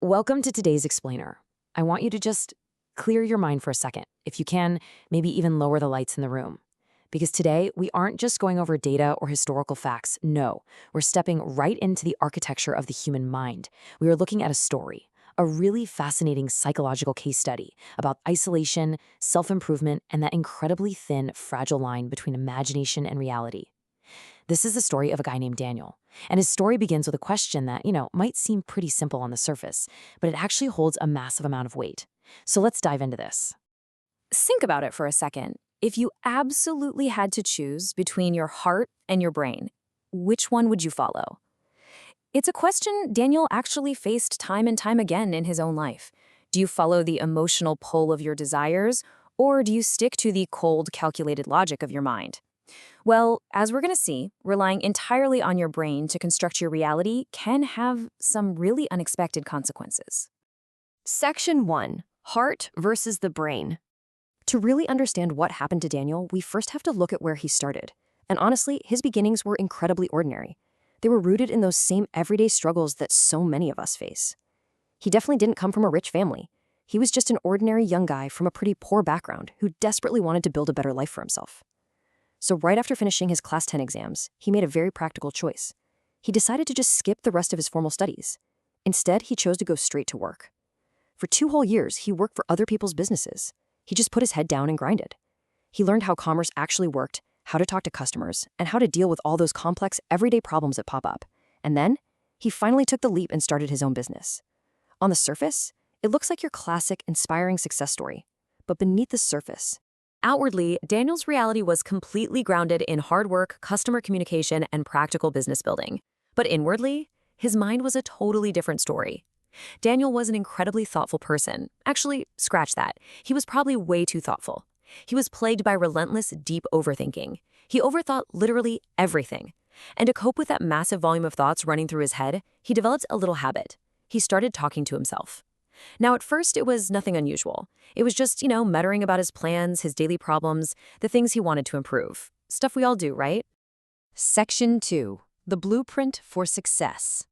Welcome to today's explainer. I want you to just clear your mind for a second. If you can, maybe even lower the lights in the room. Because today, we aren't just going over data or historical facts. No, we're stepping right into the architecture of the human mind. We are looking at a story, a really fascinating psychological case study about isolation, self-improvement, and that incredibly thin, fragile line between imagination and reality. This is the story of a guy named Daniel. And his story begins with a question that, might seem pretty simple on the surface, but it actually holds a massive amount of weight. So let's dive into this. Think about it for a second. If you absolutely had to choose between your heart and your brain, which one would you follow? It's a question Daniel actually faced time and time again in his own life. Do you follow the emotional pull of your desires, or do you stick to the cold, calculated logic of your mind? Well, as we're going to see, relying entirely on your brain to construct your reality can have some really unexpected consequences. Section 1. Heart versus the brain. To really understand what happened to Daniel, we first have to look at where he started. And honestly, his beginnings were incredibly ordinary. They were rooted in those same everyday struggles that so many of us face. He definitely didn't come from a rich family. He was just an ordinary young guy from a pretty poor background who desperately wanted to build a better life for himself. So right after finishing his Class 10 exams, he made a very practical choice. He decided to just skip the rest of his formal studies. Instead, he chose to go straight to work. For 2 whole years, he worked for other people's businesses. He just put his head down and grinded. He learned how commerce actually worked, how to talk to customers, and how to deal with all those complex, everyday problems that pop up. And then, he finally took the leap and started his own business. On the surface, it looks like your classic, inspiring success story. But beneath the surface, Outwardly, Daniel's reality was completely grounded in hard work, customer communication, and practical business building. But inwardly, his mind was a totally different story. Daniel was an incredibly thoughtful person. Actually, scratch that. He was probably way too thoughtful. He was plagued by relentless, deep overthinking. He overthought literally everything. And to cope with that massive volume of thoughts running through his head, he developed a little habit. He started talking to himself. Now, at first, it was nothing unusual. It was just, muttering about his plans, his daily problems, the things he wanted to improve. Stuff we all do, right? Section 2. The blueprint for success.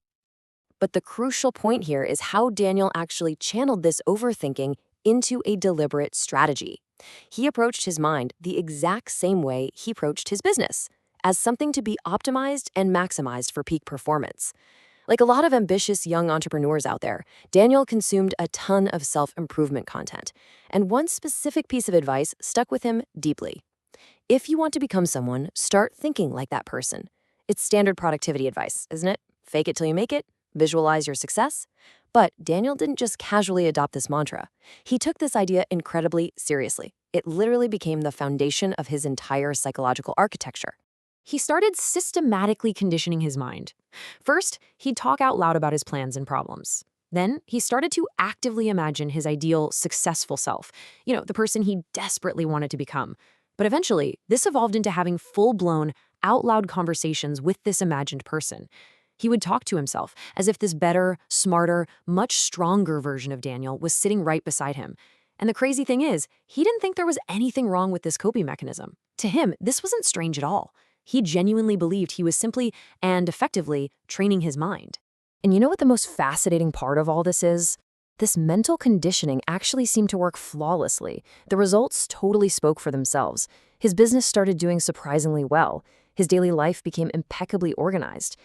But the crucial point here is how Daniel actually channeled this overthinking into a deliberate strategy. He approached his mind the exact same way he approached his business, as something to be optimized and maximized for peak performance. Like a lot of ambitious young entrepreneurs out there, Daniel consumed a ton of self-improvement content, and one specific piece of advice stuck with him deeply. If you want to become someone, start thinking like that person. It's standard productivity advice, isn't it? Fake it till you make it, visualize your success. But Daniel didn't just casually adopt this mantra. He took this idea incredibly seriously. It literally became the foundation of his entire psychological architecture. He started systematically conditioning his mind. First, he'd talk out loud about his plans and problems. Then, he started to actively imagine his ideal, successful self, the person he desperately wanted to become. But eventually, this evolved into having full-blown, out-loud conversations with this imagined person. He would talk to himself as if this better, smarter, much stronger version of Daniel was sitting right beside him. And the crazy thing is, he didn't think there was anything wrong with this coping mechanism. To him, this wasn't strange at all. He genuinely believed he was simply and effectively training his mind. And you know what the most fascinating part of all this is? This mental conditioning actually seemed to work flawlessly. The results totally spoke for themselves. His business started doing surprisingly well. His daily life became impeccably organized.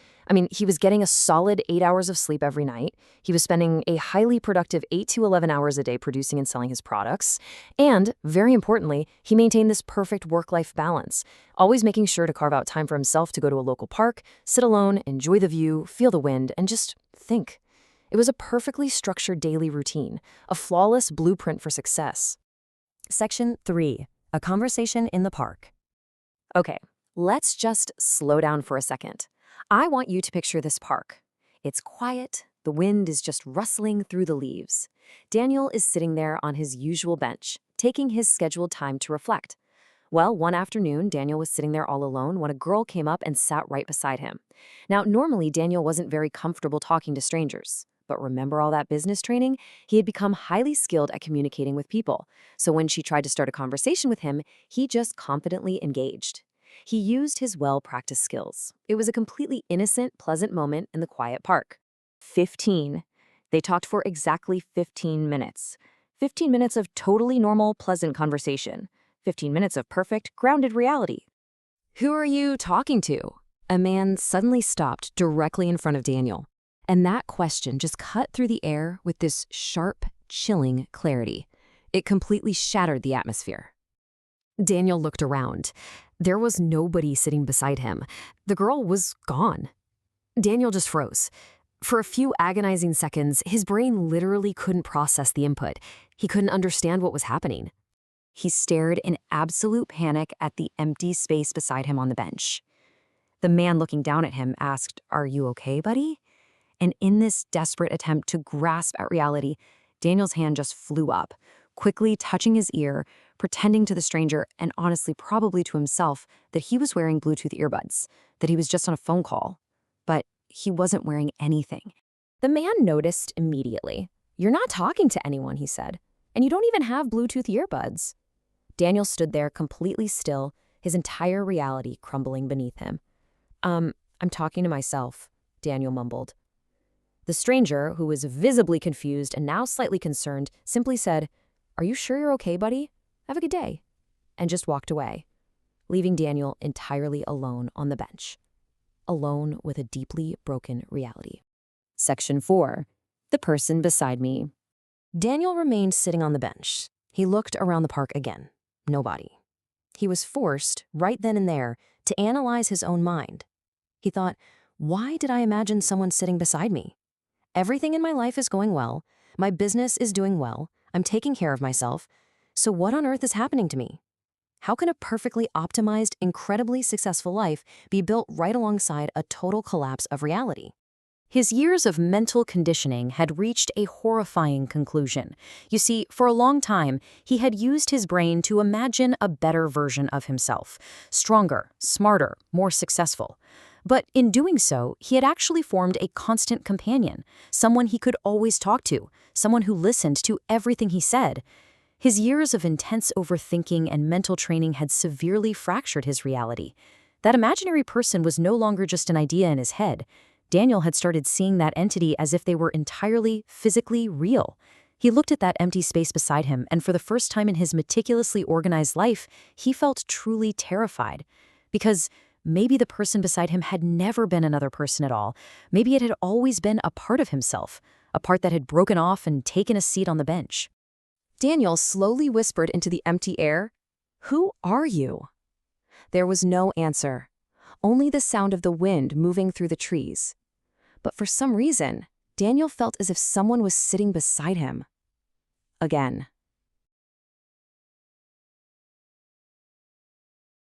He was getting a solid 8 hours of sleep every night. He was spending a highly productive 8 to 11 hours a day producing and selling his products. And, very importantly, he maintained this perfect work-life balance, always making sure to carve out time for himself to go to a local park, sit alone, enjoy the view, feel the wind, and just think. It was a perfectly structured daily routine, a flawless blueprint for success. Section 3. A conversation in the park. Okay, let's just slow down for a second. I want you to picture this park. It's quiet, the wind is just rustling through the leaves. Daniel is sitting there on his usual bench, taking his scheduled time to reflect. Well, one afternoon, Daniel was sitting there all alone when a girl came up and sat right beside him. Now, normally, Daniel wasn't very comfortable talking to strangers. But remember all that business training? He had become highly skilled at communicating with people. So when she tried to start a conversation with him, he just confidently engaged. He used his well-practiced skills. It was a completely innocent, pleasant moment in the quiet park. 15, They talked for exactly 15 minutes. 15 minutes of totally normal, pleasant conversation. 15 minutes of perfect, grounded reality. Who are you talking to? A man suddenly stopped directly in front of Daniel. And that question just cut through the air with this sharp, chilling clarity. It completely shattered the atmosphere. Daniel looked around. There was nobody sitting beside him. The girl was gone. Daniel just froze. For a few agonizing seconds, his brain literally couldn't process the input. He couldn't understand what was happening. He stared in absolute panic at the empty space beside him on the bench. The man looking down at him asked, "Are you okay, buddy?" And in this desperate attempt to grasp at reality, Daniel's hand just flew up, quickly touching his ear, pretending to the stranger, and honestly probably to himself, that he was wearing Bluetooth earbuds, that he was just on a phone call. But he wasn't wearing anything. The man noticed immediately. "You're not talking to anyone," he said, "and you don't even have Bluetooth earbuds." Daniel stood there completely still, his entire reality crumbling beneath him. I'm talking to myself," Daniel mumbled. The stranger, who was visibly confused and now slightly concerned, simply said, "Are you sure you're okay, buddy? Have a good day," and just walked away, leaving Daniel entirely alone on the bench, alone with a deeply broken reality. Section 4. The person beside me. Daniel remained sitting on the bench. He looked around the park again. Nobody. He was forced, right then and there, to analyze his own mind. He thought, why did I imagine someone sitting beside me? Everything in my life is going well. My business is doing well. I'm taking care of myself. So what on earth is happening to me? How can a perfectly optimized, incredibly successful life be built right alongside a total collapse of reality? His years of mental conditioning had reached a horrifying conclusion. You see, for a long time, he had used his brain to imagine a better version of himself, stronger, smarter, more successful. But in doing so, he had actually formed a constant companion, someone he could always talk to, someone who listened to everything he said. His years of intense overthinking and mental training had severely fractured his reality. That imaginary person was no longer just an idea in his head. Daniel had started seeing that entity as if they were entirely, physically real. He looked at that empty space beside him, and for the first time in his meticulously organized life, he felt truly terrified. Because maybe the person beside him had never been another person at all. Maybe it had always been a part of himself, a part that had broken off and taken a seat on the bench. Daniel slowly whispered into the empty air, "Who are you?" There was no answer, only the sound of the wind moving through the trees. But for some reason, Daniel felt as if someone was sitting beside him. Again.